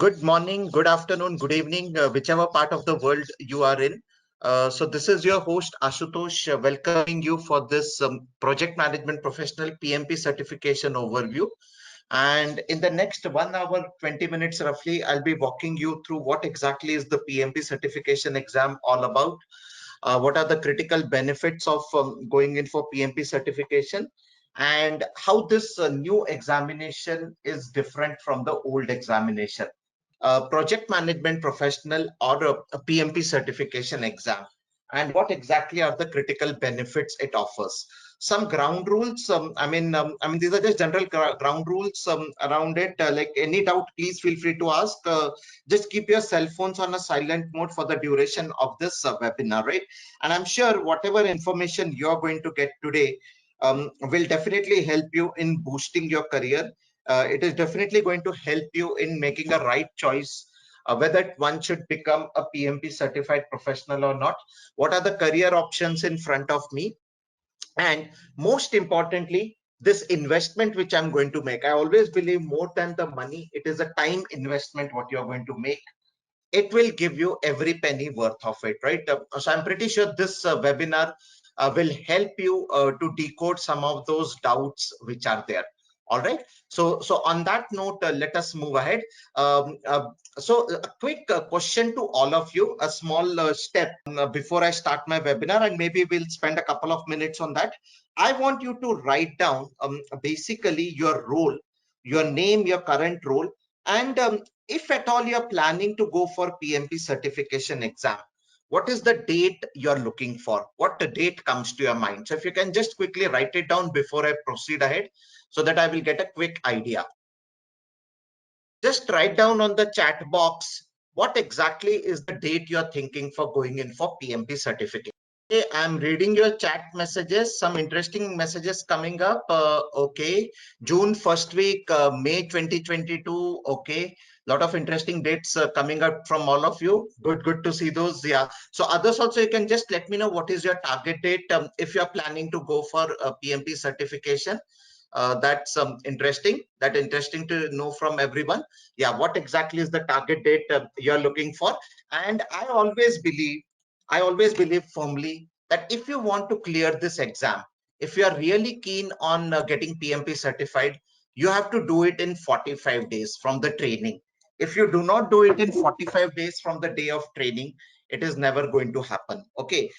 Good morning, good afternoon, good evening, whichever part of the world you are in. So this is your host Ashutosh, welcoming you for this project management professional PMP certification overview. And in the next 1 hour, 20 minutes roughly, I'll be walking you through what exactly is the PMP certification exam all about. What are the critical benefits of going in for PMP certification, and how this new examination is different from the old examination. Project management professional or a PMP certification exam, and what exactly are the critical benefits it offers. Some ground rules. I mean, these are just general ground rules around it. Like any doubt, please feel free to ask. Just keep your cell phones on a silent mode for the duration of this webinar, right? And I'm sure whatever information you're going to get today will definitely help you in boosting your career. It is definitely going to help you in making a right choice, whether one should become a PMP certified professional or not. What are the career options in front of me? And most importantly, this investment which I'm going to make, I always believe more than the money, it is a time investment what you're going to make. It will give you every penny worth of it, right? So I'm pretty sure this webinar will help you to decode some of those doubts which are there. All right. So on that note, let us move ahead. So a quick question to all of you, a small step before I start my webinar, and maybe we'll spend a couple of minutes on that. I want you to write down basically your role, your name, your current role, and if at all you're planning to go for PMP certification exam, what is the date you're looking for? What the date comes to your mind? So if you can just quickly write it down before I proceed ahead, so that I will get a quick idea. Just write down on the chat box what exactly is the date you're thinking for going in for PMP certificate. Okay, I'm reading your chat messages. Some interesting messages coming up. Okay, June first week, May 2022. Okay, lot of interesting dates coming up from all of you. Good to see those. Yeah. So others also, you can just let me know what is your target date if you're planning to go for a PMP certification. That's interesting. That interesting to know from everyone. Yeah, what exactly is the target date you're looking for? And I always believe firmly that if you want to clear this exam, if you are really keen on getting PMP certified, you have to do it in 45 days from the training. If you do not do it in 45 days from the day of training, it is never going to happen. Okay.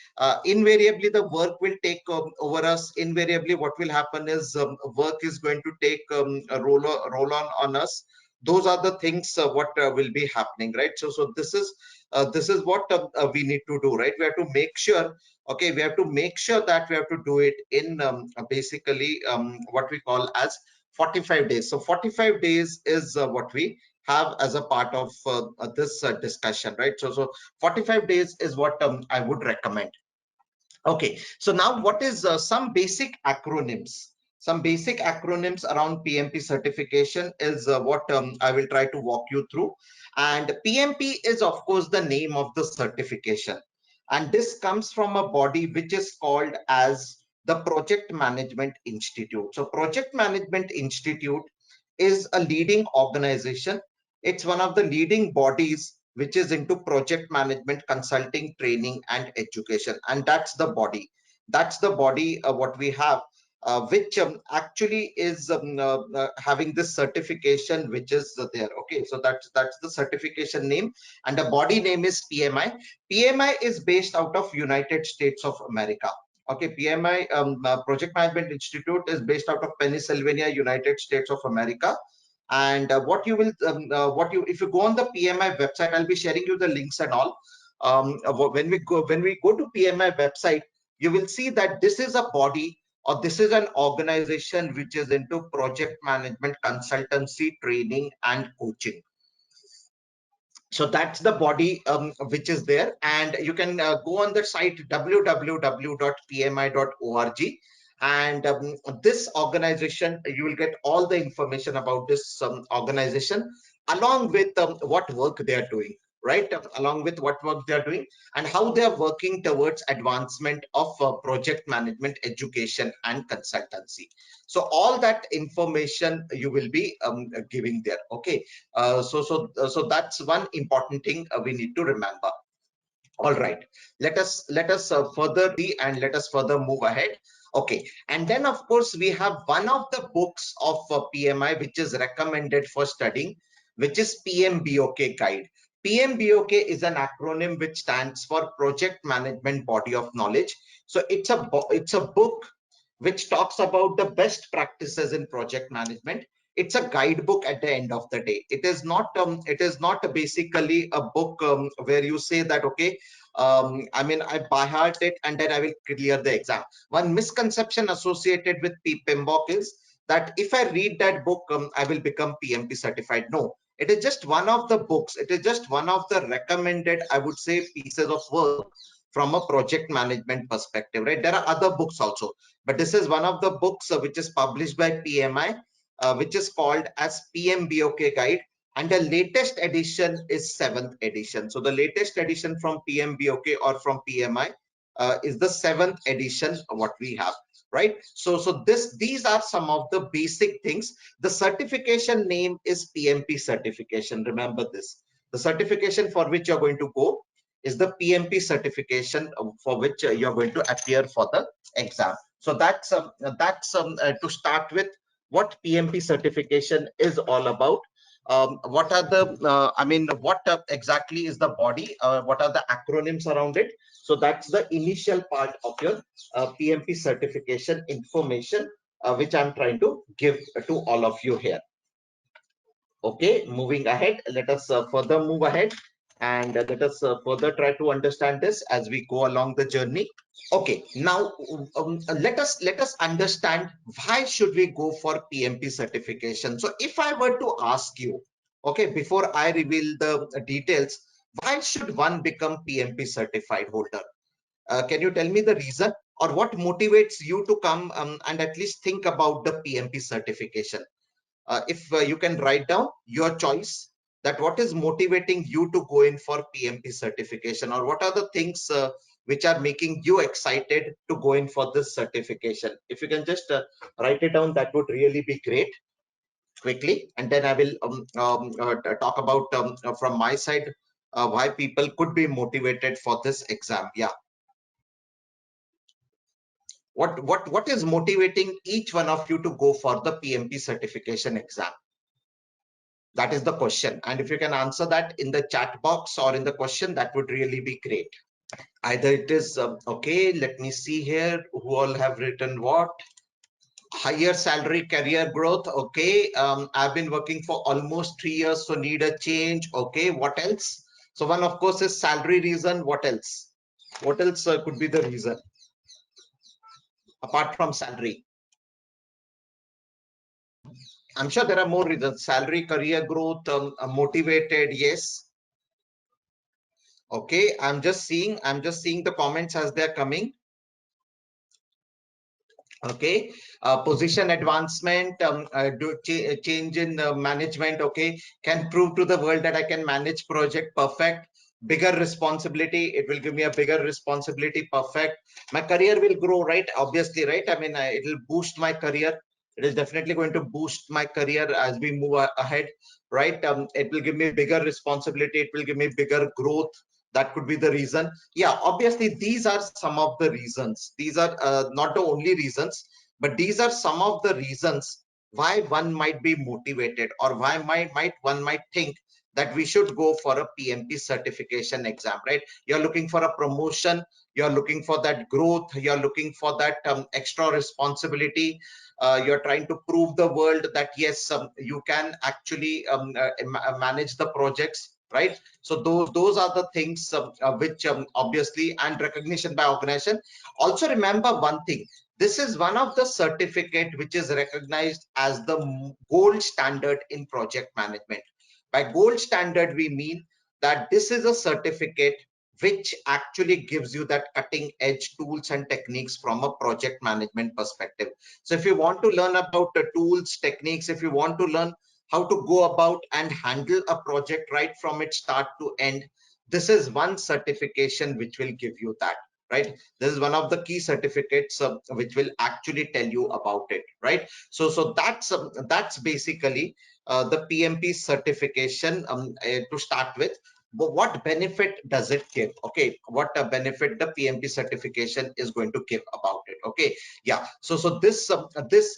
Invariably, the work will take over us. Invariably, what will happen is work is going to take a roll on us. Those are the things what will be happening, right? So this is what we need to do, right? We have to make sure, okay, we have to make sure that we have to do it in basically what we call as 45 days. So 45 days is what we have as a part of this discussion, right? So 45 days is what I would recommend. Okay, so now what is some basic acronyms? Some basic acronyms around PMP certification is what I will try to walk you through. And PMP is, of course, the name of the certification. And this comes from a body which is called as the Project Management Institute. So Project Management Institute is a leading organization. It's one of the leading bodies which is into project management, consulting, training, and education. And that's the body. That's the body what we have, which actually is having this certification, which is there. Okay, so that's the certification name, and the body name is PMI. PMI is based out of United States of America. Okay, PMI Project Management Institute is based out of Pennsylvania, United States of America. And what you will if you go on the PMI website, I'll be sharing you the links and all. When we go to PMI website, you will see that this is a body, or this is an organization which is into project management, consultancy, training, and coaching. So that's the body which is there, and you can go on the site www.pmi.org, and this organization, you will get all the information about this organization, along with what work they are doing. right? Along with what work they are doing and how they are working towards advancement of project management, education, and consultancy. So all that information you will be giving there. Okay, so that's one important thing we need to remember. All right, let us further be and let us further move ahead. Okay, and then of course we have one of the books of PMI which is recommended for studying, which is PMBOK guide. PMBOK is an acronym which stands for Project Management Body of Knowledge. So it's a book which talks about the best practices in project management. It's a guidebook at the end of the day. It is not basically a book where you say that, okay, I mean, I by heart it and then I will clear the exam. One misconception associated with PMBOK is that if I read that book, I will become PMP certified. No, it is just one of the books. It is just one of the recommended, I would say, pieces of work from a project management perspective, right? There are other books also, but this is one of the books which is published by PMI, which is called as PMBOK guide, and the latest edition is 7th edition. So the latest edition from PMBOK or from PMI is the 7th edition what we have, right? So these are some of the basic things. The certification name is PMP certification. Remember this. The certification for which you're going to go is the PMP certification for which you're going to appear for the exam. So that's to start with what PMP certification is all about. What are the I mean, what exactly is the body? What are the acronyms around it? So that's the initial part of your PMP certification information, which I'm trying to give to all of you here. Okay, moving ahead, let us further move ahead and let us further try to understand this as we go along the journey. Okay, now let us understand why should we go for PMP certification. So if I were to ask you, okay, before I reveal the details, why should one become PMP certified holder? Can you tell me the reason or what motivates you to come and at least think about the PMP certification? If you can write down your choice, that what is motivating you to go in for PMP certification, or what are the things which are making you excited to go in for this certification. If you can just write it down, that would really be great quickly, and then I will talk about from my side why people could be motivated for this exam. Yeah, what is motivating each one of you to go for the PMP certification exam? That is the question. And if you can answer that in the chat box or in the question, that would really be great. Either it is, okay, let me see here who all have written what. Higher salary, career growth. Okay, I've been working for almost 3 years, so need a change. Okay, what else? So one, of course, is salary reason. What else? What else could be the reason apart from salary? I'm sure there are more reasons. Salary, career growth, motivated. Yes. Okay, I'm just seeing the comments as they're coming. Okay, position advancement, change in management. Okay, can prove to the world that I can manage project. Perfect. Bigger responsibility, it will give me a bigger responsibility. Perfect. My career will grow, right? Obviously, right? I mean, it will boost my career. It is definitely going to boost my career as we move ahead, right? It will give me bigger responsibility. It will give me bigger growth. That could be the reason. Yeah, obviously these are some of the reasons. These are not the only reasons, but these are some of the reasons why one might be motivated, or why one might think that we should go for a PMP certification exam, right? You're looking for a promotion, you're looking for that growth, you're looking for that extra responsibility. You're trying to prove the world that yes, you can actually manage the projects, right? So those are the things which obviously, and recognition by organization. Also remember one thing, this is one of the certificate which is recognized as the gold standard in project management. By gold standard we mean that this is a certificate which actually gives you that cutting edge tools and techniques from a project management perspective. So if you want to learn about the tools, techniques, if you want to learn how to go about and handle a project right from its start to end, this is one certification which will give you that, right? This is one of the key certificates which will actually tell you about it, right? So that's basically the PMP certification to start with. But what benefit does it give? Okay, what benefit the PMP certification is going to give about it? Okay, yeah. So this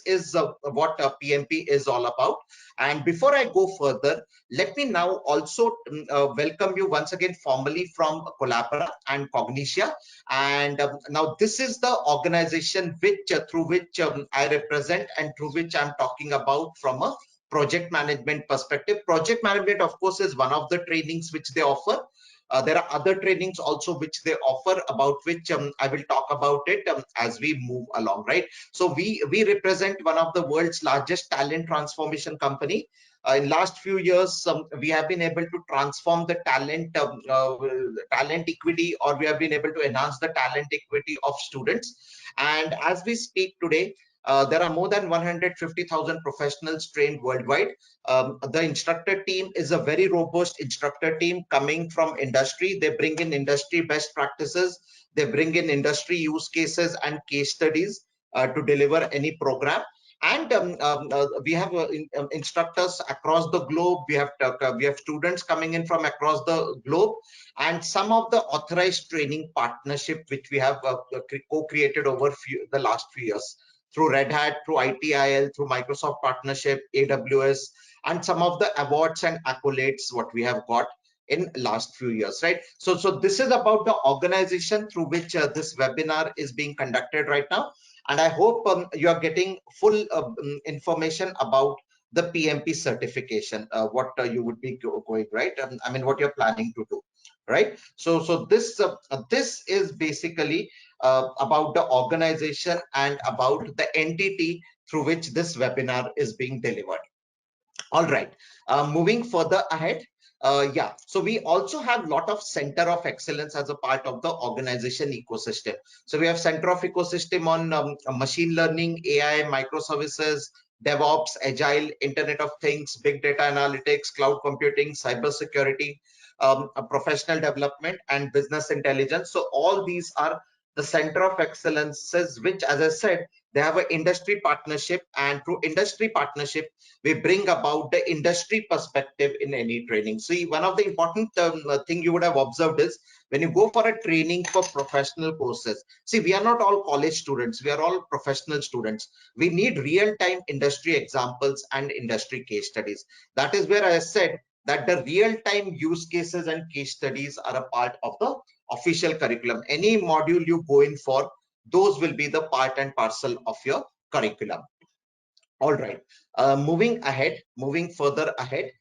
is what PMP is all about. And before I go further, let me now also welcome you once again formally from Collabora and Cognitia. And now this is the organization which through which I represent and through which I'm talking about from a project management perspective. Project management, of course, is one of the trainings which they offer. There are other trainings also which they offer, about which I will talk about it as we move along, right? So we represent one of the world's largest talent transformation company. In last few years, we have been able to transform the talent equity, or we have been able to enhance the talent equity of students. And as we speak today, there are more than 150,000 professionals trained worldwide. The instructor team is a very robust instructor team coming from industry. They bring in industry best practices. They bring in industry use cases and case studies to deliver any program. And we have instructors across the globe. We have students coming in from across the globe, and some of the authorized training partnership which we have co-created over the last few years through Red Hat, through ITIL, through Microsoft partnership, AWS, and some of the awards and accolades what we have got in last few years, right? So this is about the organization through which this webinar is being conducted right now. And I hope you are getting full information about the PMP certification, what you would be going, right? I mean, what you're planning to do, right? So this is basically about the organization and about the entity through which this webinar is being delivered. All right, moving further ahead. Yeah, so we also have a lot of center of excellence as a part of the organization ecosystem. So we have center of ecosystem on machine learning, AI, microservices, DevOps, Agile, Internet of Things, big data analytics, cloud computing, cybersecurity, professional development, and business intelligence. So all these are the center of excellences, which, as I said, they have an industry partnership, and through industry partnership, we bring about the industry perspective in any training. See, one of the important thing you would have observed is when you go for a training for professional courses, see, we are not all college students, we are all professional students. We need real-time industry examples and industry case studies. That is where I said that the real-time use cases and case studies are a part of the official curriculum. Any module you go in for, those will be the part and parcel of your curriculum. All right, moving further ahead.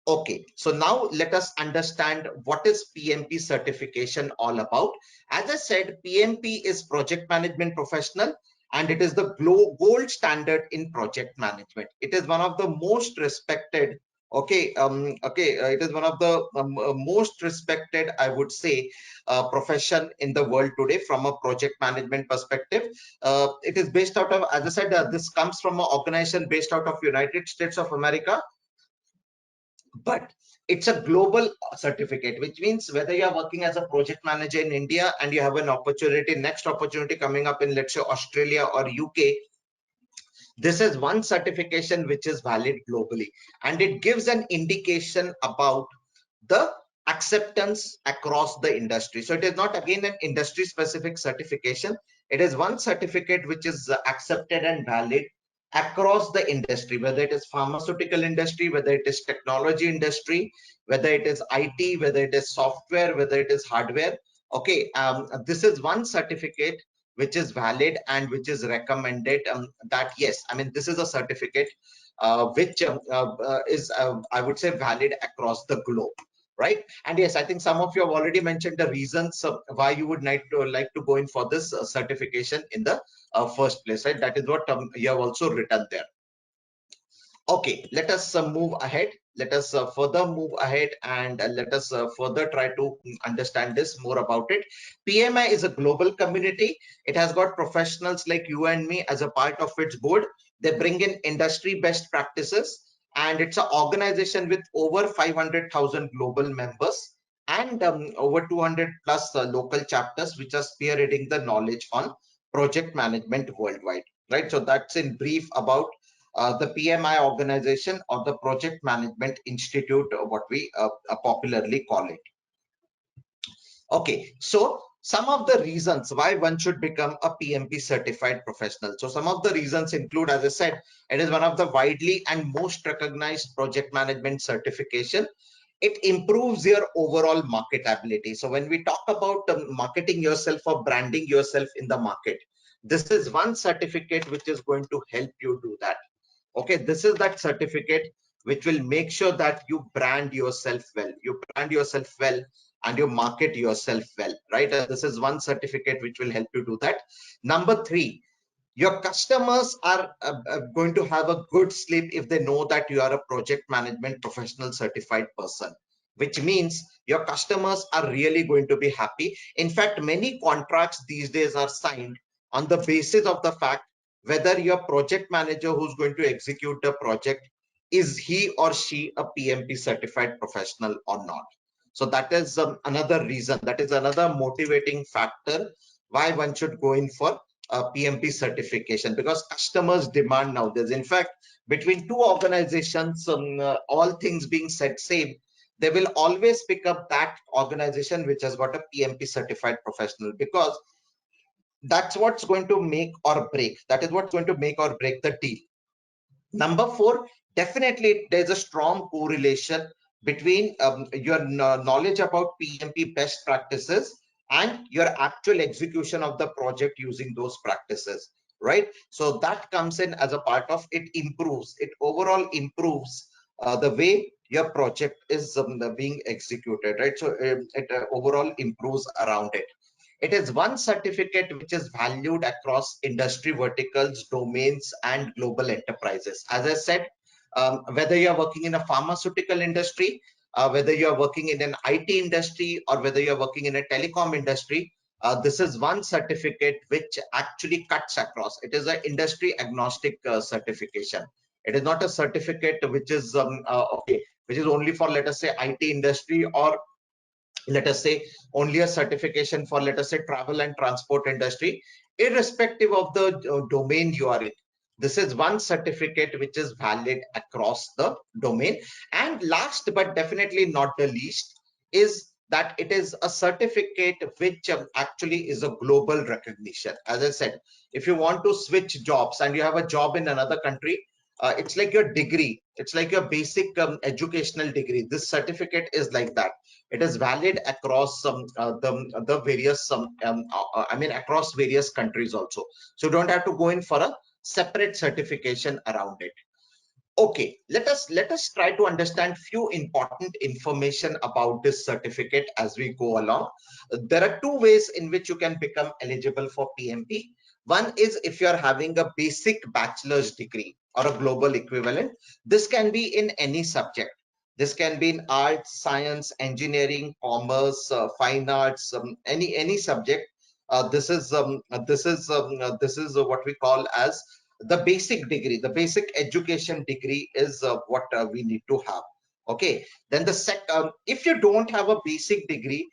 Okay, so now let us understand what is PMP certification all about. As I said, PMP is project management professional, and it is the gold standard in project management. It is one of the most respected, it is one of the most respected, I would say, profession in the world today from a project management perspective. It is based out of, as I said, this comes from an organization based out of United States of America, but it's a global certificate, which means whether you are working as a project manager in India and you have an opportunity, next opportunity coming up in, let's say, Australia or UK, this is one certification which is valid globally, and it gives an indication about the acceptance across the industry. So it is not again an industry specific certification. It is one certificate which is accepted and valid across the industry, whether it is pharmaceutical industry, whether it is technology industry, whether it is IT, whether it is software, whether it is hardware. Okay, this is one certificate which is valid and which is recommended, that yes, I mean, this is a certificate which is I would say valid across the globe, right? And yes, I think some of you have already mentioned the reasons why you would like to go in for this certification in the first place, right? That is what you have also written there. Okay, let us move ahead. Let us further move ahead, and let us further try to understand this more about it. PMI is a global community. It has got professionals like you and me as a part of its board. They bring in industry best practices, and it's an organization with over 500,000 global members. and over 200 plus local chapters which are spearheading the knowledge on project management worldwide, right? So that's in brief about the PMI organization, or the Project Management Institute, what we popularly call it. Okay, so some of the reasons why one should become a PMP certified professional. So some of the reasons include, as I said, it is one of the widely and most recognized project management certification. It improves your overall marketability. So when we talk about marketing yourself or branding yourself in the market, this is one certificate which is going to help you do that. Okay, this is that certificate which will make sure that you brand yourself well, and you market yourself well, right? This is one certificate which will help you do that. Number three, your customers are going to have a good sleep if they know that you are a project management professional certified person, which means your customers are really going to be happy. In fact, many contracts these days are signed on the basis of the fact whether your project manager who's going to execute the project, is he or she a PMP certified professional or not. So that is another reason, that is another motivating factor why one should go in for PMP certification, because customers demand nowadays. In fact, between two organizations, all things being said same, they will always pick up that organization which has got a PMP certified professional, because that's what's going to make or break. That is what's going to make or break the deal. Number four, definitely there's a strong correlation between your knowledge about PMP best practices and your actual execution of the project using those practices, right? So that comes in as a part of it, improves, it overall improves the way your project is being executed, right? So it overall improves around it. It is one certificate which is valued across industry verticals, domains, and global enterprises. As I said, whether you're working in a pharmaceutical industry, whether you're working in an IT industry, or whether you're working in a telecom industry, this is one certificate which actually cuts across. It is an industry agnostic certification. It is not a certificate which is okay, which is only for, let us say, IT industry, or let us say only a certification for, let us say, travel and transport industry. Irrespective of the domain you are in, this is one certificate which is valid across the domain. And last but definitely not the least is that it is a certificate which actually is a global recognition. As I said, if you want to switch jobs and you have a job in another country, it's like your degree, it's like your basic educational degree. This certificate is like that. It is valid across the various I mean across various countries also. So you don't have to go in for a separate certification around it. Okay, let us try to understand few important information about this certificate as we go along. There are two ways in which you can become eligible for PMP. One is if you are having a basic bachelor's degree or a global equivalent. This can be in any subject. This can be in arts, science, engineering, commerce, fine arts, any subject. This is what we call as the basic degree. The basic education degree is what we need to have. Okay, then if you don't have a basic degree,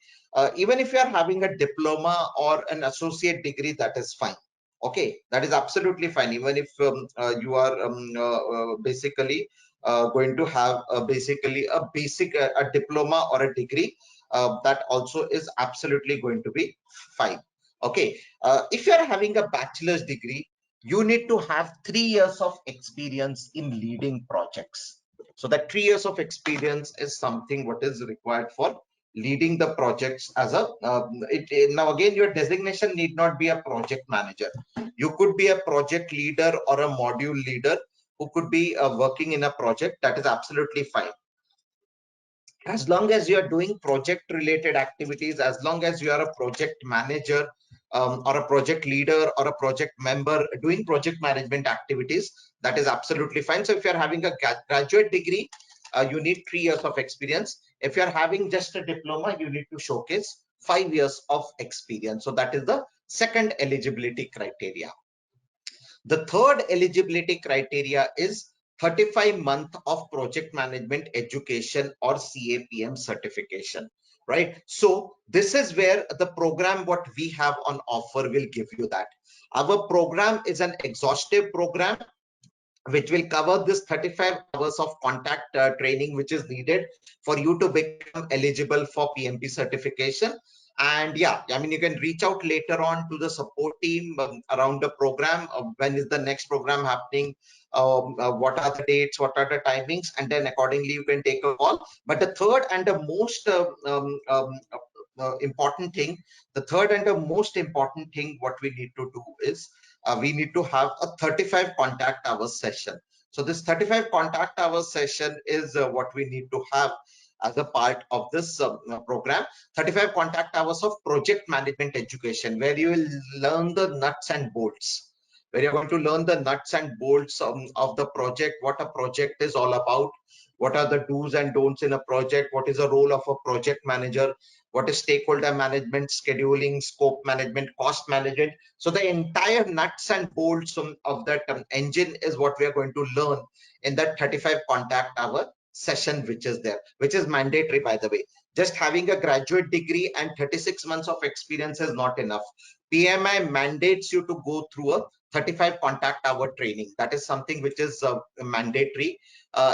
even if you are having a diploma or an associate degree, that is fine. Okay, that is absolutely fine. Even if you are basically going to have basically a diploma or a degree, that also is absolutely going to be fine. Okay, if you are having a bachelor's degree, you need to have 3 years of experience in leading projects. So that 3 years of experience is something what is required for leading the projects as a now again, your designation need not be a project manager. You could be a project leader or a module leader who could be working in a project. That is absolutely fine, as long as you are doing project related activities, as long as you are a project manager or a project leader or a project member doing project management activities, that is absolutely fine. So if you're having a graduate degree, you need 3 years of experience. If you're having just a diploma, you need to showcase 5 years of experience. So that is the second eligibility criteria. The third eligibility criteria is 35 month of project management education or CAPM certification. right? So this is where the program what we have on offer will give you that. Our program is an exhaustive program which will cover this 35 hours of contact training which is needed for you to become eligible for PMP certification. And yeah, I mean, you can reach out later on to the support team around the program. When is the next program happening? What are the dates? What are the timings? And then accordingly, you can take a call. But the third and the most important thing, the third and the most important thing, what we need to do is we need to have a 35 contact hours session. So this 35 contact hours session is what we need to have as a part of this program. 35 contact hours of project management education, where you will learn the nuts and bolts, where you're going to learn the nuts and bolts of the project, what a project is all about, what are the do's and don'ts in a project, what is the role of a project manager, what is stakeholder management, scheduling, scope management, cost management. So the entire nuts and bolts of that engine is what we are going to learn in that 35 contact hour session, which is there, which is mandatory, by the way. Just having a graduate degree and 36 months of experience is not enough. PMI mandates you to go through a 35 contact hour training. That is something which is mandatory,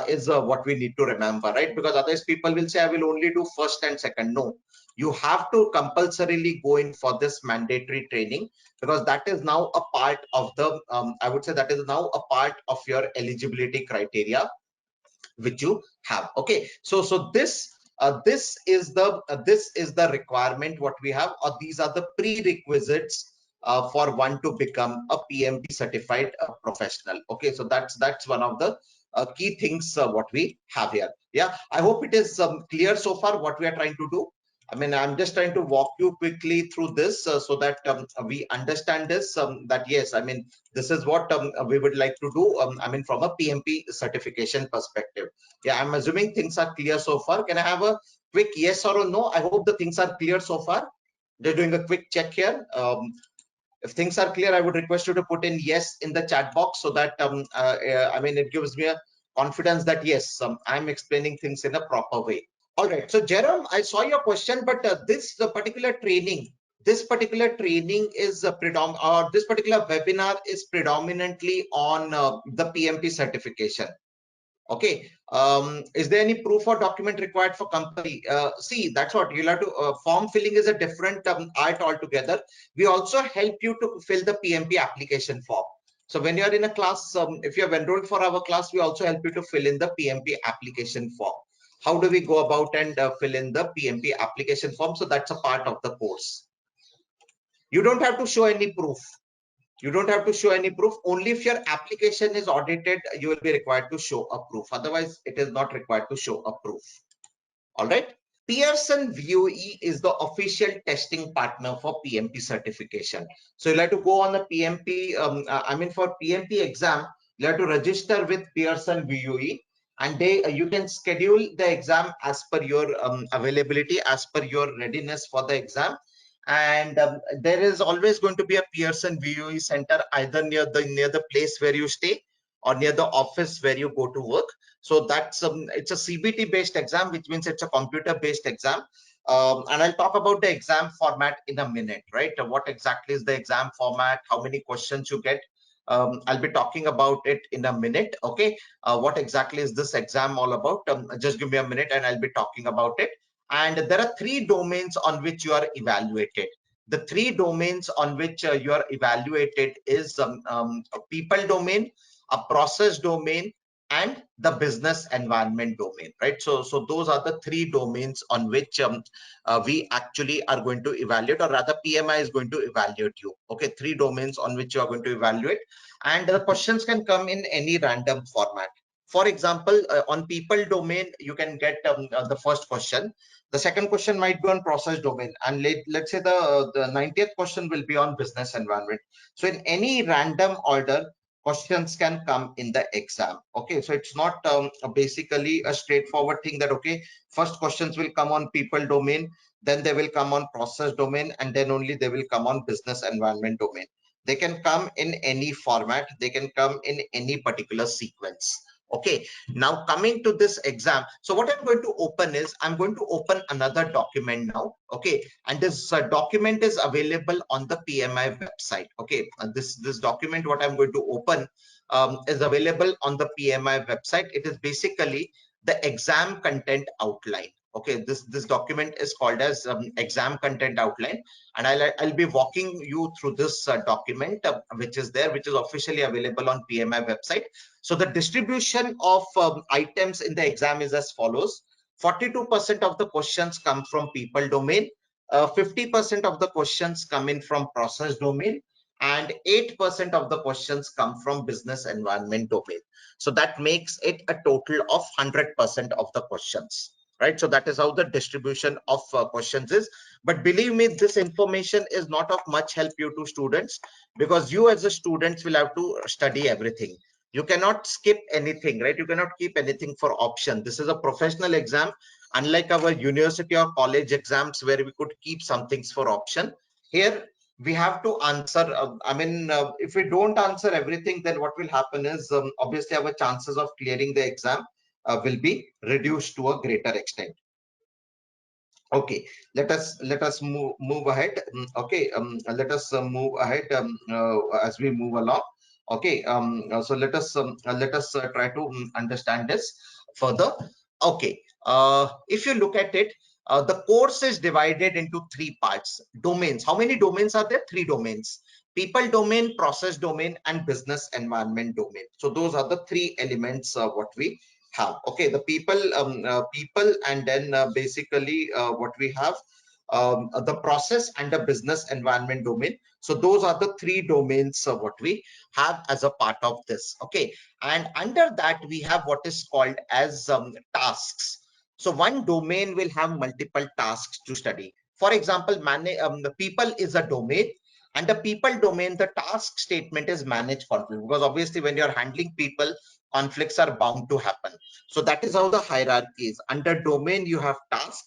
is what we need to remember, right? Because otherwise people will say, I will only do first and second. No, you have to compulsorily go in for this mandatory training, because that is now a part of the I would say that is now a part of your eligibility criteria which you have. Okay, so this is the requirement what we have, or these are the prerequisites for one to become a PMP certified professional. Okay, so that's one of the key things what we have here. Yeah, I hope it is clear so far what we are trying to do. I mean, I'm just trying to walk you quickly through this so that we understand this, that yes, I mean, this is what we would like to do, I mean, from a PMP certification perspective. Yeah, I'm assuming things are clear so far. Can I have a quick yes or a no? I hope the things are clear so far. They're doing a quick check here. If things are clear, I would request you to put in yes in the chat box, so that I mean, it gives me a confidence that yes, I'm explaining things in a proper way. All right, so Jerome, I saw your question, but this particular training, this particular training is or this particular webinar is predominantly on the PMP certification. Okay, is there any proof or document required for company? See, that's what you'll have to, form filling is a different art altogether. We also help you to fill the PMP application form. So when you're in a class, if you have enrolled for our class, we also help you to fill in the PMP application form. How do we go about and fill in the PMP application form? So that's a part of the course. You don't have to show any proof. You don't have to show any proof. Only if your application is audited, you will be required to show a proof. Otherwise, it is not required to show a proof. All right. Pearson VOE is the official testing partner for PMP certification. So you'll have to go on the PMP, I mean, for PMP exam, you have to register with Pearson VOE, and you can schedule the exam as per your availability, as per your readiness for the exam. And there is always going to be a Pearson VOE center either near the place where you stay or near the office where you go to work. So that's it's a CBT based exam, which means it's a computer based exam. And I'll talk about the exam format in a minute, right? What exactly is the exam format? How many questions you get? I'll be talking about it in a minute. Okay, what exactly is this exam all about? Just give me a minute and I'll be talking about it. And there are three domains on which you are evaluated. The three domains on which you are evaluated is a people domain, a process domain, and the business environment domain, right? So those are the three domains on which we actually are going to evaluate, or rather PMI is going to evaluate you. Okay, three domains on which you are going to evaluate, and the questions can come in any random format. For example, on people domain, you can get the first question. The second question might be on process domain, and let's say the 90th question will be on business environment. So in any random order, questions can come in the exam. Okay, so it's not basically a straightforward thing that okay, first questions will come on people domain, then they will come on process domain, and then only they will come on business environment domain. They can come in any format, they can come in any particular sequence. Okay, now coming to this exam, so what I'm going to open is I'm going to open another document now. Okay, and this document is available on the PMI website. Okay, this document what I'm going to open is available on the PMI website. It is basically the exam content outline. Okay, this document is called as exam content outline, and I'll be walking you through this document which is there, which is officially available on PMI website. So the distribution of items in the exam is as follows: 42% of the questions come from people domain, 50% of the questions come in from process domain, and 8% of the questions come from business environment domain. So that makes it a total of 100% of the questions, right? So that is how the distribution of questions is. But believe me, this information is not of much help you to students, because you as a students will have to study everything. You cannot skip anything, right? You cannot keep anything for option. This is a professional exam, unlike our university or college exams where we could keep some things for option. Here we have to answer. If we don't answer everything, then what will happen is obviously our chances of clearing the exam will be reduced to a greater extent. Okay, let us move ahead. Okay, let us move ahead as we move along. Okay, so let us try to understand this further. Okay, if you look at it, the course is divided into three parts. Domains. How many domains are there? Three domains: people domain, process domain, and business environment domain. So those are the three elements what we have. Okay, the people, and then basically what we have, the process and the business environment domain. So those are the three domains what we have as a part of this. Okay, and under that we have what is called as tasks. So one domain will have multiple tasks to study. For example, the people is a domain, and the people domain, the task statement is manage conflict, because obviously when you're handling people, conflicts are bound to happen. So that is how the hierarchy is. Under domain you have task,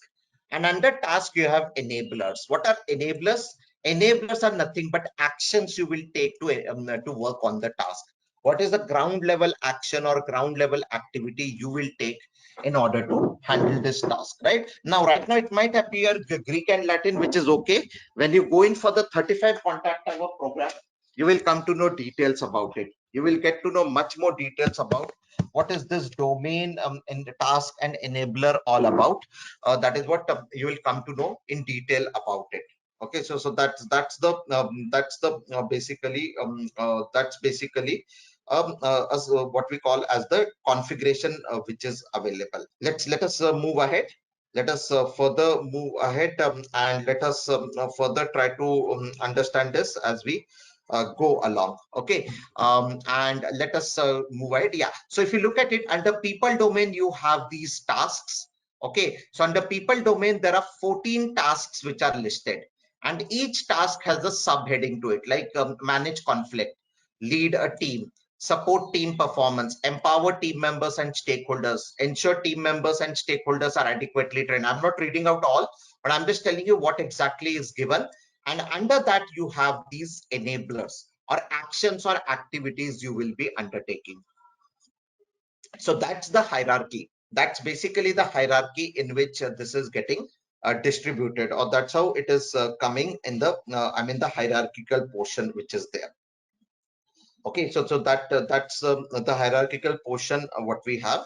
and under task you have enablers. What are enablers? Enablers are nothing but actions you will take to work on the task. What is the ground level action or ground level activity you will take in order to handle this task? Right now it might appear Greek and Latin, which is okay. When you go in for the 35 contact hour program, you will come to know details about it. You will get to know much more details about what is this domain and the task and enabler all about. That is what you will come to know in detail about it. Okay, so that's basically as what we call as the configuration which is available. Let us move ahead. Let us further move ahead, and let us further try to understand this as we go along. Okay, and let us move ahead. Yeah, so if you look at it, under people domain you have these tasks. Okay, so under people domain there are 14 tasks which are listed, and each task has a subheading to it, like manage conflict, lead a team, support team performance, empower team members and stakeholders, ensure team members and stakeholders are adequately trained. I'm not reading out all, but I'm just telling you what exactly is given. And under that you have these enablers or actions or activities you will be undertaking. So that's the hierarchy. That's basically the hierarchy in which this is getting distributed, or that's how it is coming in the the hierarchical portion which is there. Okay, so that's the hierarchical portion what we have.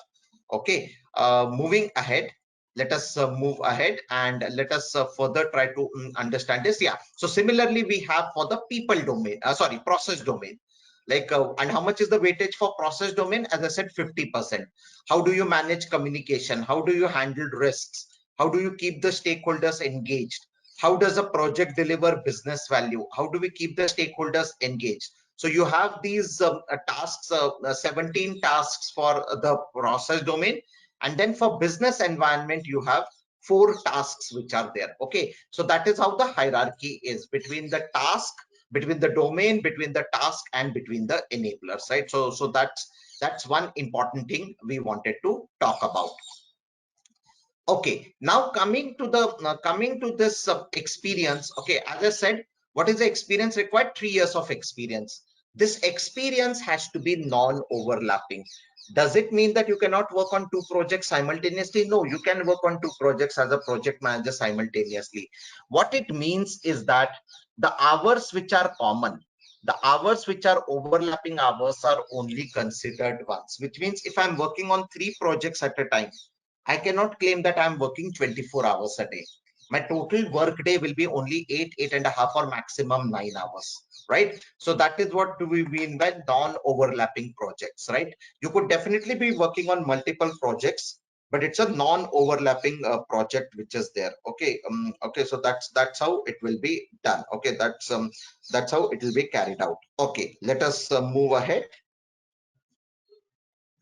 Okay, moving ahead, let us move ahead and let us further try to understand this. Yeah, so similarly we have for the people domain, process domain, like and how much is the weightage for process domain? As I said, 50%. How do you manage communication? How do you handle risks? How do you keep the stakeholders engaged? How does a project deliver business value? How do we keep the stakeholders engaged? So you have these tasks, 17 tasks for the process domain, and then for business environment you have 4 tasks which are there. Okay, so that is how the hierarchy is between the task, between the domain, between the task, and between the enablers, right? So that's one important thing we wanted to talk about. Okay, now coming to this experience. Okay, as I said, what is the experience required? 3 years of experience. This experience has to be non-overlapping. Does it mean that you cannot work on two projects simultaneously? No, you can work on two projects as a project manager simultaneously. What it means is that the hours which are common, the hours which are overlapping hours are only considered once, which means if I'm working on three projects at a time, I cannot claim that I'm working 24 hours a day. My total work day will be only 8.5, or maximum 9 hours, right? So that is what do we mean by non-overlapping projects, right? You could definitely be working on multiple projects, but it's a non-overlapping project which is there. Okay, okay, so that's how it will be done. Okay, that's how it will be carried out. Okay, let us move ahead.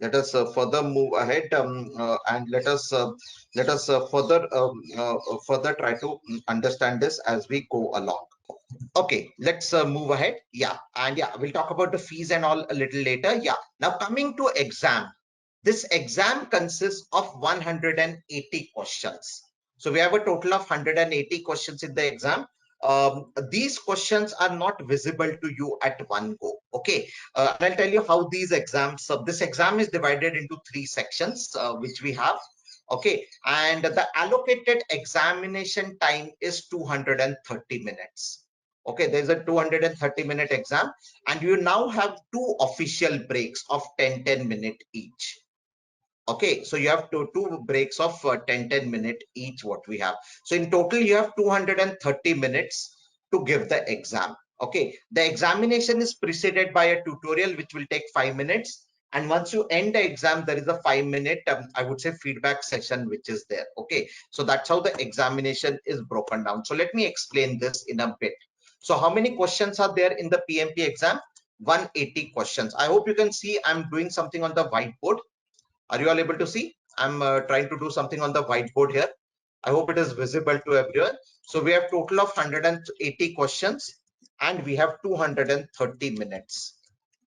Let us further move ahead, and let us further try to understand this as we go along. Okay, let's move ahead. Yeah, and yeah, we'll talk about the fees and all a little later. Yeah, now coming to exam. This exam consists of 180 questions. So we have a total of 180 questions in the exam. These questions are not visible to you at one go. Okay, and I'll tell you how these exams. So this exam is divided into three sections, which we have. Okay, and the allocated examination time is 230 minutes. Okay, there's a 230-minute exam, and you now have two official breaks of 10-10 minute each. Okay, so you have two breaks of 10-10 minute each, what we have. So in total, you have 230 minutes to give the exam. Okay, the examination is preceded by a tutorial which will take 5 minutes. And once you end the exam, there is a 5-minute, I would say, feedback session which is there. Okay, so that's how the examination is broken down. So let me explain this in a bit. So how many questions are there in the PMP exam? 180 questions. I hope you can see I'm doing something on the whiteboard. Are you all able to see? I'm trying to do something on the whiteboard here. I hope it is visible to everyone. So we have total of 180 questions and we have 230 minutes.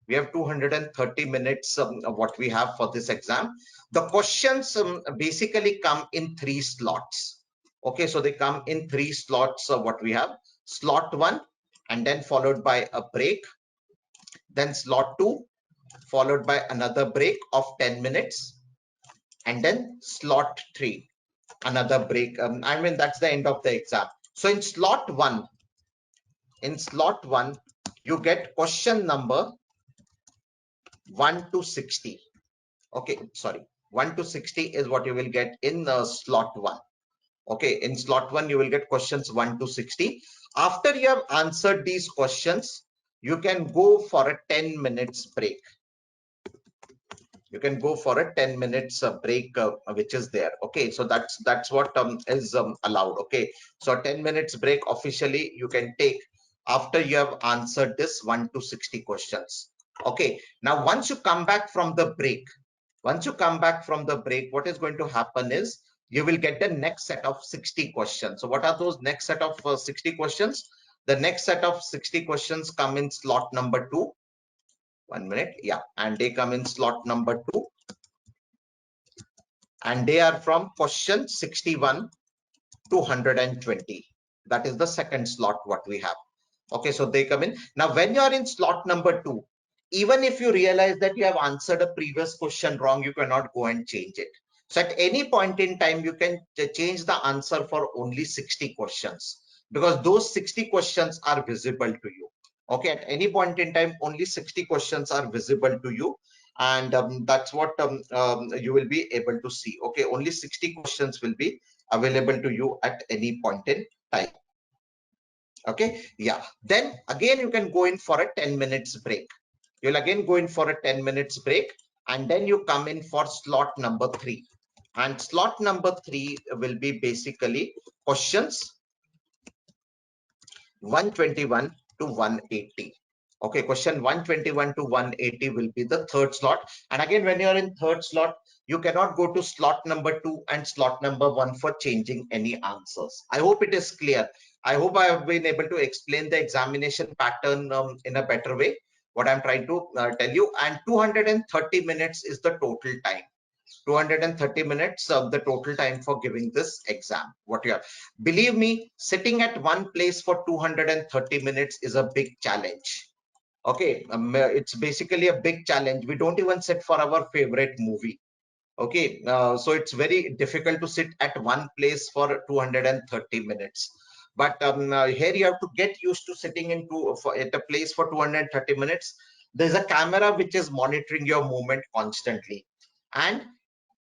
We have 230 minutes of what we have for this exam. The questions basically come in three slots. Okay, so they come in three slots of what we have. Slot 1, and then followed by a break. Then slot 2, followed by another break of 10 minutes. And then slot 3, another break. I mean, that's the end of the exam. So in slot 1, you get question number 1 to 60. Okay, sorry, 1 to 60 is what you will get in slot 1. Okay, in slot 1 you will get questions 1 to 60. After you have answered these questions, you can go for a 10 minutes break. You can go for a 10 minutes break, which is there. Okay, so that's what is allowed. Okay, so 10 minutes break officially you can take after you have answered this 1 to 60 questions. Okay, now once you come back from the break, what is going to happen is you will get the next set of 60 questions. So what are those next set of 60 questions? The next set of 60 questions come in slot number 2. 1 minute. Yeah, and they come in slot number 2, and they are from question 61 to 120. That is the second slot what we have. Okay, so they come in. Now when you are in slot number 2, even if you realize that you have answered a previous question wrong, you cannot go and change it. So at any point in time, you can change the answer for only 60 questions, because those 60 questions are visible to you. Okay, at any point in time, only 60 questions are visible to you, and that's what you will be able to see. Okay, only 60 questions will be available to you at any point in time. Okay, yeah, then again you can go in for a 10 minutes break. You'll again go in for a 10 minutes break, and then you come in for slot number 3, and slot number 3 will be basically questions 121 to 180. Okay, question 121 to 180 will be the third slot. And again, when you're in third slot, you cannot go to slot number 2 and slot number 1 for changing any answers. I hope it is clear. I hope I have been able to explain the examination pattern in a better way, what I'm trying to tell you. And 230 minutes is the total time. 230 minutes of the total time for giving this exam. What you have, believe me, sitting at one place for 230 minutes is a big challenge. Okay, it's basically a big challenge. We don't even sit for our favorite movie. Okay, so it's very difficult to sit at one place for 230 minutes. But here you have to get used to sitting at a place for 230 minutes. There's a camera which is monitoring your movement constantly. And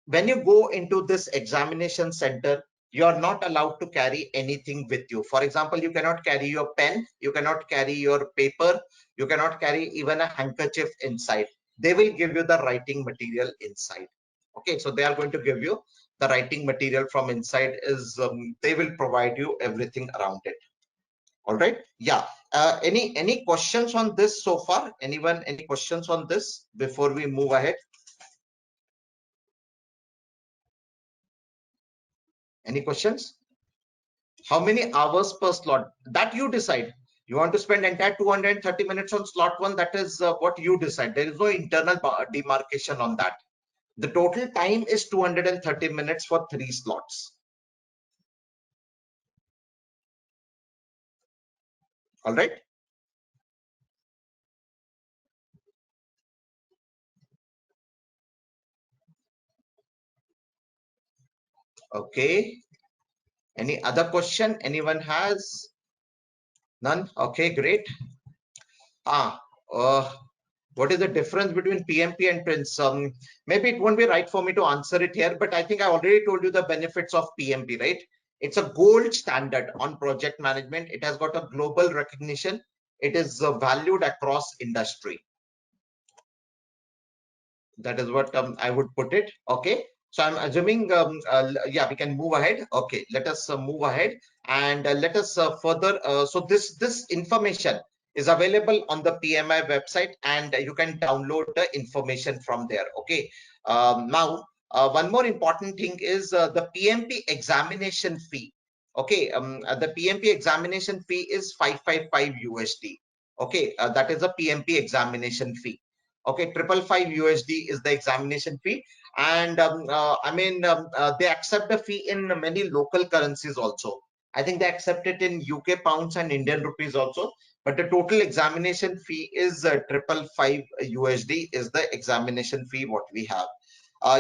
when you go into this examination center, you are not allowed to carry anything with you. For example, you cannot carry your pen, you cannot carry your paper, you cannot carry even a handkerchief inside. They will give you the writing material inside. Okay, so they are going to give you the writing material from inside. They will provide you everything around it. All right, yeah. Any questions on this so far? Anyone, any questions on this before we move ahead? Any questions? How many hours per slot? That you decide. You want to spend entire 230 minutes on slot one, that is what you decide. There is no internal demarcation on that. The total time is 230 minutes for 3 slots. All right. Okay. Any other question anyone has? None? Okay, great. Ah, what is the difference between PMP and Prince? Maybe it won't be right for me to answer it here, but I think I already told you the benefits of PMP, right? It's a gold standard on project management. It has got a global recognition. It is valued across industry. That is what I would put it. Okay, so I'm assuming yeah, we can move ahead. Okay, let us move ahead, and let us further so this information is available on the PMI website, and you can download the information from there. Okay, now one more important thing is the PMP examination fee. Okay, the PMP examination fee is 555 USD. Okay, that is a PMP examination fee. Okay, 555 USD is the examination fee, and I mean they accept the fee in many local currencies also. I think they accept it in UK pounds and Indian rupees also. But the total examination fee is 555 USD is the examination fee what we have.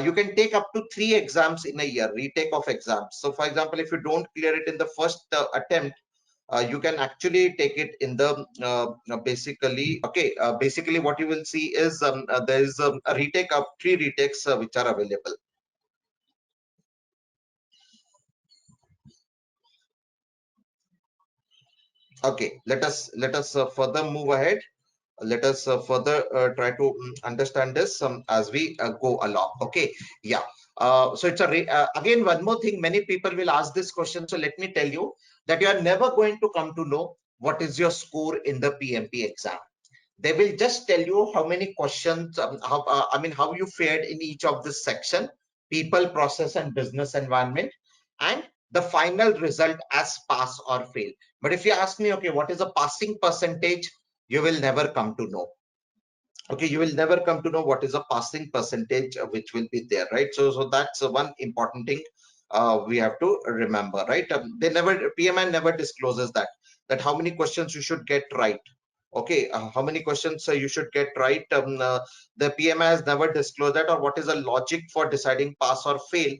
You can take up to 3 exams in a year, retake of exams. So, for example, if you don't clear it in the first attempt, you can actually take it in the basically. Okay, basically what you will see is there is a retake of 3 retakes which are available. Okay, let us further move ahead. Let us further try to understand this as we go along. Okay, yeah. So it's again one more thing, many people will ask this question, so let me tell you that you are never going to come to know what is your score in the PMP exam. They will just tell you how many questions, I mean, how you fared in each of this section: people, process, and business environment, and the final result as pass or fail. But if you ask me, okay, what is a passing percentage, you will never come to know. Okay, you will never come to know what is a passing percentage which will be there, right? So that's one important thing we have to remember, right? They never, PMI never discloses that how many questions you should get right. Okay, how many questions you should get right. The PMI has never disclosed that, or what is the logic for deciding pass or fail.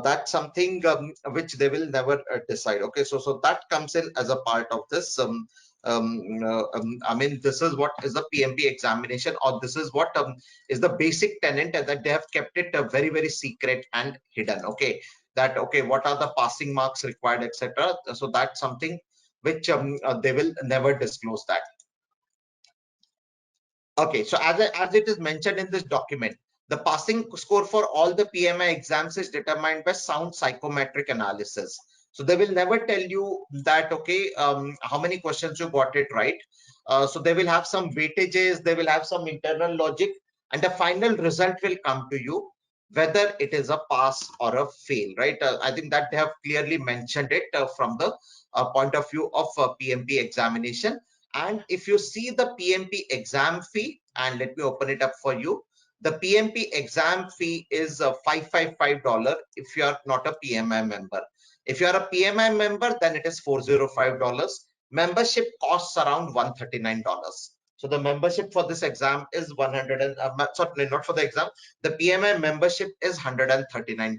That's something which they will never decide. Okay, so that comes in as a part of this. I mean, this is what is the PMP examination, or this is what is the basic tenet, that they have kept it very, very secret and hidden. Okay, that okay, what are the passing marks required, etc. So that's something which they will never disclose that. Okay, so as it is mentioned in this document, the passing score for all the PMI exams is determined by sound psychometric analysis. So they will never tell you that, okay, how many questions you got it right. So they will have some weightages, they will have some internal logic, and the final result will come to you whether it is a pass or a fail, right? I think that they have clearly mentioned it from the point of view of PMP examination. And if you see the PMP exam fee, and let me open it up for you, the PMP exam fee is $555 if you are not a PMI member. If you are a PMI member, then it is $405. Membership costs around $139. So the membership for this exam is 100 and sorry, not for the exam. The PMI membership is $139.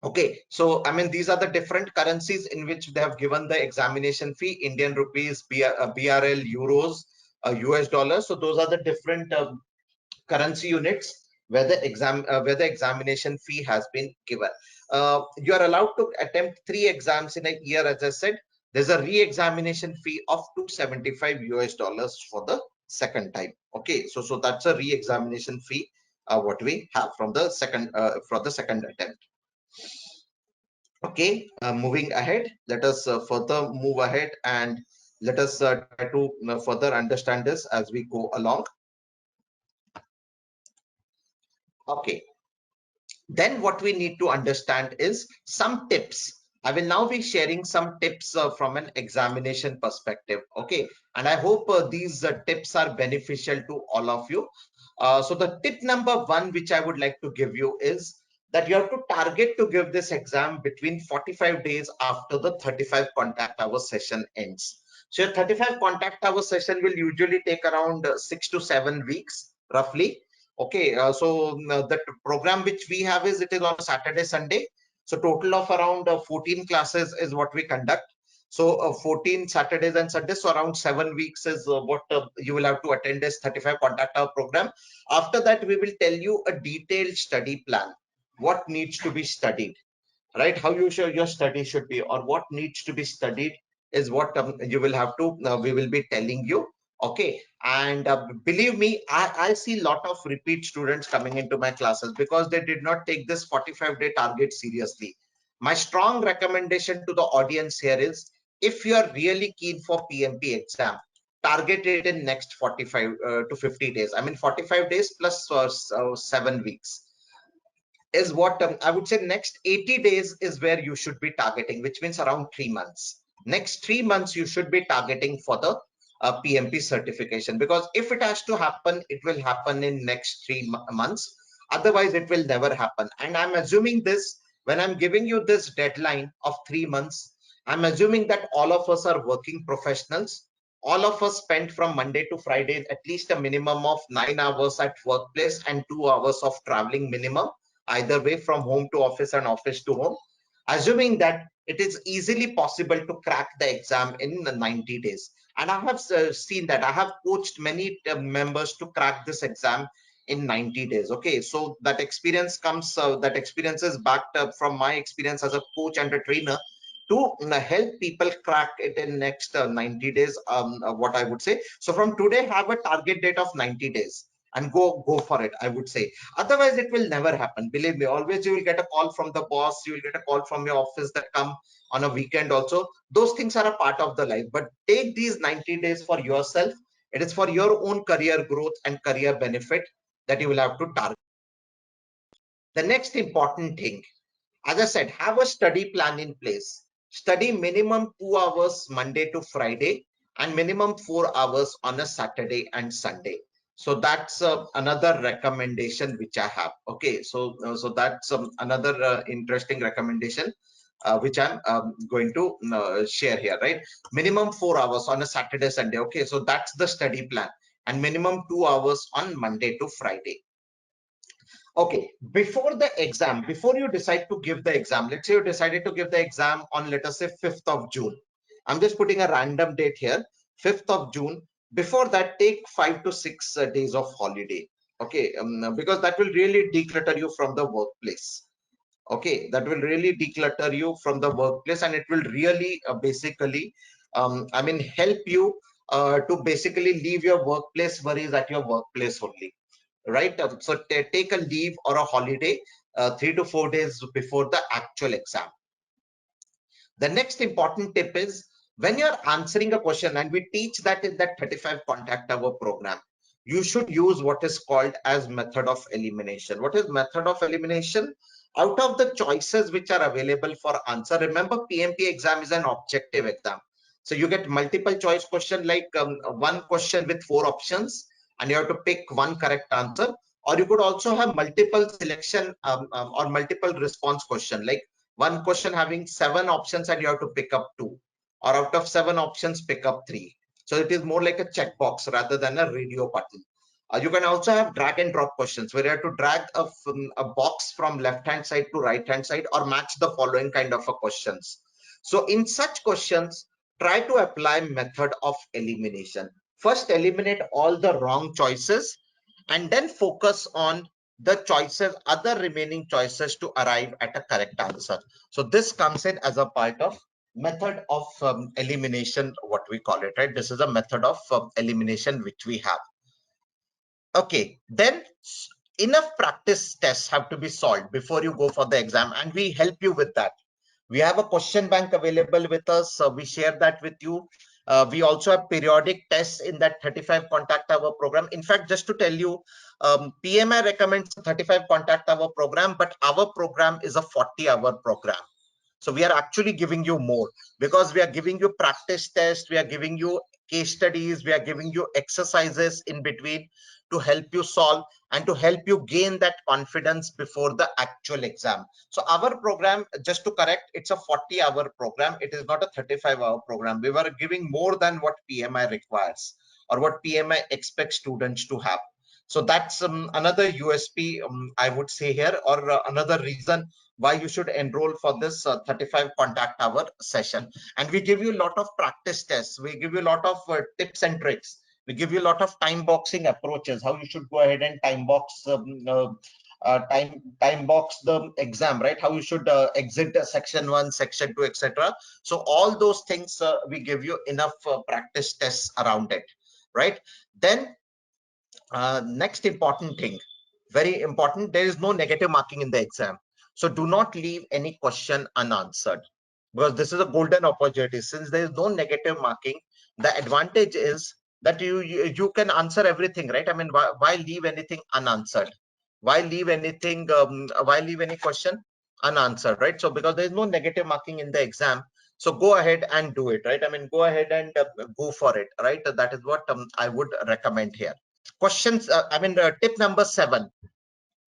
Okay, so I mean these are the different currencies in which they have given the examination fee: Indian rupees, BRL, euros, US dollars. So those are the different currency units where the examination fee has been given. You are allowed to attempt 3 exams in a year. As I said, there's a re-examination fee of $275 US for the second time. Okay, so that's a re-examination fee what we have from the second for the second attempt. Okay, moving ahead, let us further move ahead and let us try to further understand this as we go along. Okay, then what we need to understand is some tips. I will now be sharing some tips from an examination perspective. Okay, and I hope these tips are beneficial to all of you. So the tip number 1 which I would like to give you is that you have to target to give this exam between 45 days after the 35 contact hour session ends. So your 35 contact hour session will usually take around 6 to 7 weeks roughly. Okay, so the program which we have is, it is on Saturday, Sunday. So total of around 14 classes is what we conduct. So 14 Saturdays and Sundays, so around 7 weeks is what you will have to attend this 35 contact hour program. After that, we will tell you a detailed study plan, what needs to be studied, right? How you show your study should be, or what needs to be studied is what you will have to, we will be telling you. Okay, and believe me, I see a lot of repeat students coming into my classes because they did not take this 45-day target seriously. My strong recommendation to the audience here is, if you are really keen for PMP exam, target it in next 45 to 50 days. I mean 45 days plus 7 weeks is what I would say. Next 80 days is where you should be targeting, which means around 3 months. Next 3 months you should be targeting for the PMP certification, because if it has to happen, it will happen in next 3 months. Otherwise, it will never happen. And I'm assuming this, when I'm giving you this deadline of 3 months, I'm assuming that all of us are working professionals. All of us spend from Monday to Friday at least a minimum of 9 hours at workplace and 2 hours of traveling minimum, either way, from home to office and office to home. Assuming that it is easily possible to crack the exam in 90 days. And I have seen that. I have coached many members to crack this exam in 90 days. Okay, so that experience comes, that experience is backed up from my experience as a coach and a trainer to help people crack it in next 90 days, what I would say. So from today, have a target date of 90 days and go for it, I would say. Otherwise, it will never happen. Believe me, always you will get a call from the boss, you will get a call from your office that come on a weekend also. Those things are a part of the life, but take these 90 days for yourself. It is for your own career growth and career benefit that you will have to target. The next important thing, as I said, have a study plan in place. Study minimum 2 hours Monday to Friday and minimum 4 hours on a Saturday and Sunday. So that's another recommendation which I have. Okay, so that's another interesting recommendation which I'm going to share here, right? Minimum 4 hours on a Saturday, Sunday. Okay, so that's the study plan, and minimum 2 hours on Monday to Friday. Okay, before the exam, before you decide to give the exam, let's say you decided to give the exam on, let us say, 5th of June. I'm just putting a random date here, 5th of June. Before that, take 5 to 6 days of holiday. Okay, because that will really declutter you from the workplace. Okay, that will really declutter you from the workplace, and it will really basically, I mean, help you to basically leave your workplace worries at your workplace only, right? So take a leave or a holiday 3 to 4 days before the actual exam. The next important tip is, when you're answering a question, and we teach that in that 35 contact hour program, you should use what is called as method of elimination. What is method of elimination? Out of the choices which are available for answer, remember PMP exam is an objective exam. So you get multiple choice question, like one question with 4 options, and you have to pick one correct answer. Or you could also have multiple selection or multiple response question, like one question having 7 options and you have to pick up 2, or out of 7 options pick up 3. So it is more like a checkbox rather than a radio button. You can also have drag and drop questions where you have to drag a box from left hand side to right hand side or match the following kind of a questions. So in such questions, try to apply method of elimination. First, eliminate all the wrong choices and then focus on the choices, other remaining choices to arrive at a correct answer. So this comes in as a part of method of elimination, what we call it, right? This is a method of elimination which we have. Okay, then enough practice tests have to be solved before you go for the exam, and we help you with that. We have a question bank available with us. We share that with you. We also have periodic tests in that 35 contact hour program. In fact, just to tell you, PMI recommends a 35 contact hour program, but our program is a 40-hour program. So we are actually giving you more because we are giving you practice tests, we are giving you case studies, we are giving you exercises in between to help you solve and to help you gain that confidence before the actual exam. So our program, just to correct, it's a 40-hour program. It is not a 35-hour program. We were giving more than what PMI requires or what PMI expects students to have. So that's another USP, I would say here, or another reason why you should enroll for this 35 contact hour session. And we give you a lot of practice tests. We give you a lot of tips and tricks. We give you a lot of time boxing approaches, how you should go ahead and time box time box the exam, right? How you should exit section 1, section 2, etc. So all those things we give you enough practice tests around it, right? Then next important thing, very important, there is no negative marking in the exam. So do not leave any question unanswered because this is a golden opportunity. Since there is no negative marking, the advantage is that you can answer everything, right? I mean, why leave anything unanswered? Why leave anything? Why leave any question unanswered, right? So because there is no negative marking in the exam, so go ahead and do it, right? I mean, go ahead and go for it, right? That is what I would recommend here. Questions, tip number 7.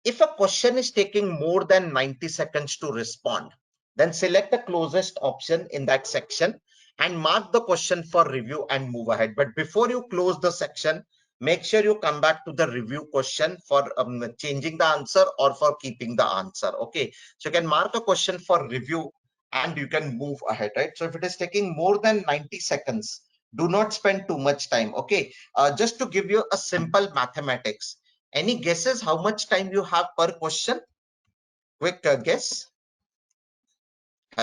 If a question is taking more than 90 seconds to respond, then select the closest option in that section and mark the question for review and move ahead. But before you close the section, make sure you come back to the review question for changing the answer or for keeping the answer. Okay, so you can mark a question for review and you can move ahead, right? So if it is taking more than 90 seconds, do not spend too much time. Okay, just to give you a simple mathematics, any guesses how much time you have per question? Quick guess.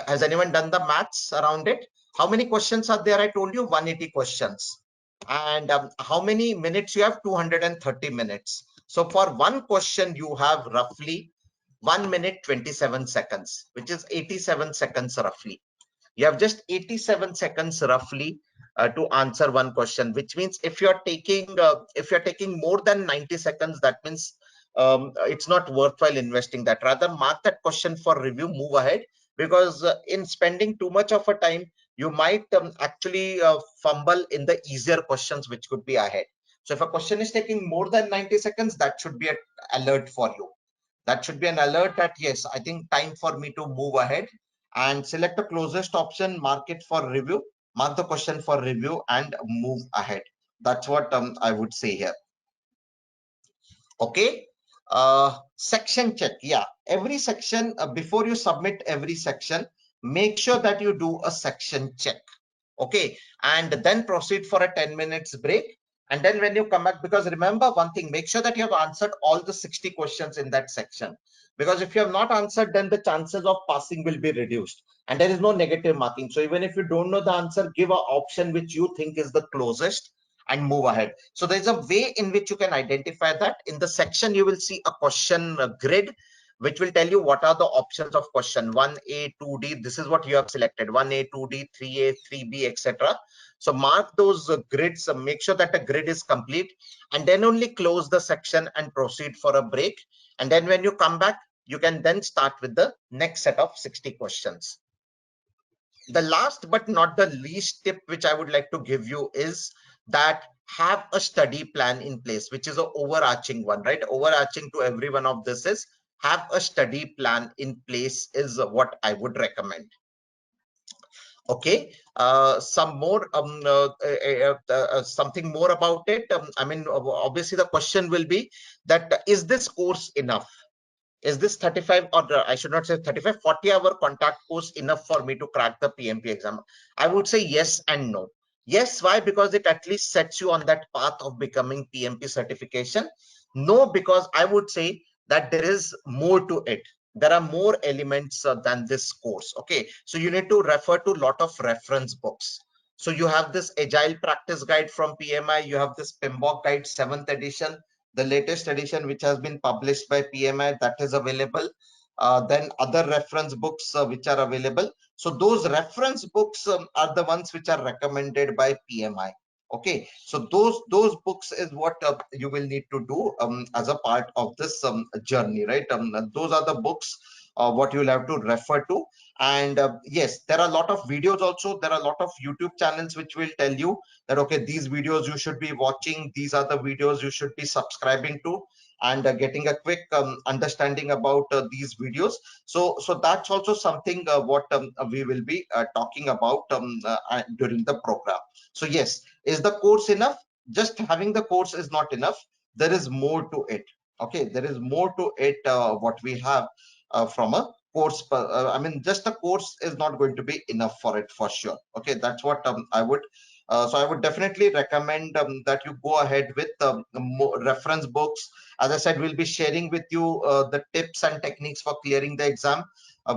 Has anyone done the maths around it? How many questions are there? I told you 180 questions. And how many minutes you have? 230 minutes. So for one question, you have roughly 1 minute 27 seconds, which is 87 seconds roughly. You have just 87 seconds roughly to answer one question, which means if you're taking more than 90 seconds, that means it's not worthwhile investing that. Rather mark that question for review, move ahead, because in spending too much of a time, you might actually fumble in the easier questions which could be ahead. So if a question is taking more than 90 seconds, that should be an alert for you. That should be an alert that yes, I think time for me to move ahead, and select the closest option, mark it for review, mark the question for review and move ahead. That's what I would say here. Okay, section check. Yeah, every section, before you submit every section, make sure that you do a section check. Okay, and then proceed for a 10 minutes break. And then when you come back, because remember one thing, make sure that you have answered all the 60 questions in that section. Because if you have not answered, then the chances of passing will be reduced. And there is no negative marking. So even if you don't know the answer, give an option which you think is the closest and move ahead. So there's a way in which you can identify that. In the section, you will see a question grid, which will tell you what are the options of question 1A, 2D. This is what you have selected, 1A, 2D, 3A, 3B, etc. So mark those grids, make sure that the grid is complete, and then only close the section and proceed for a break. And then when you come back, you can then start with the next set of 60 questions. The last but not the least tip which I would like to give you is that have a study plan in place, which is an overarching one, right? Overarching to every one of this is have a study plan in place is what I would recommend. Okay, some more something more about it. I mean, obviously the question will be that is this course enough? Is this 35, or I should not say 35, 40-hour contact course enough for me to crack the PMP exam? I would say yes and no. Yes, why? Because it at least sets you on that path of becoming PMP certification. No, because I would say that there is more to it. There are more elements than this course. Okay, so you need to refer to a lot of reference books. So you have this Agile Practice Guide from PMI, you have this PMBOK Guide 7th edition, the latest edition which has been published by PMI, that is available. Then other reference books which are available. So those reference books are the ones which are recommended by PMI. Okay, so those books is what you will need to do as a part of this journey, right? Those are the books what you'll have to refer to. And yes, there are a lot of videos also. There are a lot of YouTube channels which will tell you that okay, these videos you should be watching, these are the videos you should be subscribing to, and getting a quick understanding about these videos. So that's also something what we will be talking about during the program. So yes, is the course enough? Just having the course is not enough. There is more to it. Okay, there is more to it what we have from a course. I mean, just the course is not going to be enough for it for sure. Okay, that's what I would. So I would definitely recommend that you go ahead with reference books. As I said, we'll be sharing with you the tips and techniques for clearing the exam.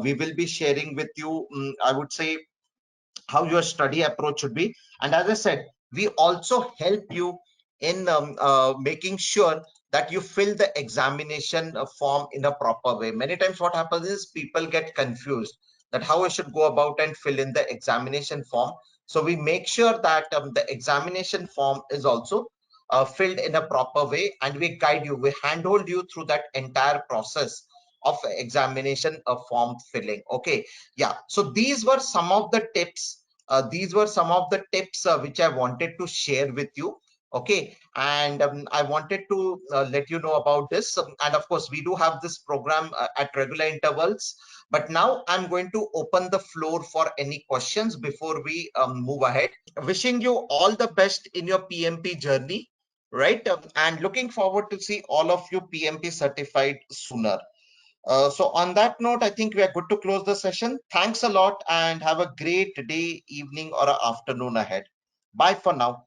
We will be sharing with you, I would say, how your study approach should be. And as I said, we also help you in making sure that you fill the examination form in a proper way. Many times what happens is people get confused that how I should go about and fill in the examination form. So we make sure that the examination form is also filled in a proper way, and we guide you, we handhold you through that entire process of examination form filling. Okay, yeah, so these were some of the tips. These were some of the tips which I wanted to share with you. Okay, and I wanted to let you know about this. And of course, we do have this program at regular intervals. But now I'm going to open the floor for any questions before we move ahead. Wishing you all the best in your PMP journey, right? And looking forward to see all of you PMP certified sooner. So on that note, I think we are good to close the session. Thanks a lot and have a great day, evening, or afternoon ahead. Bye for now.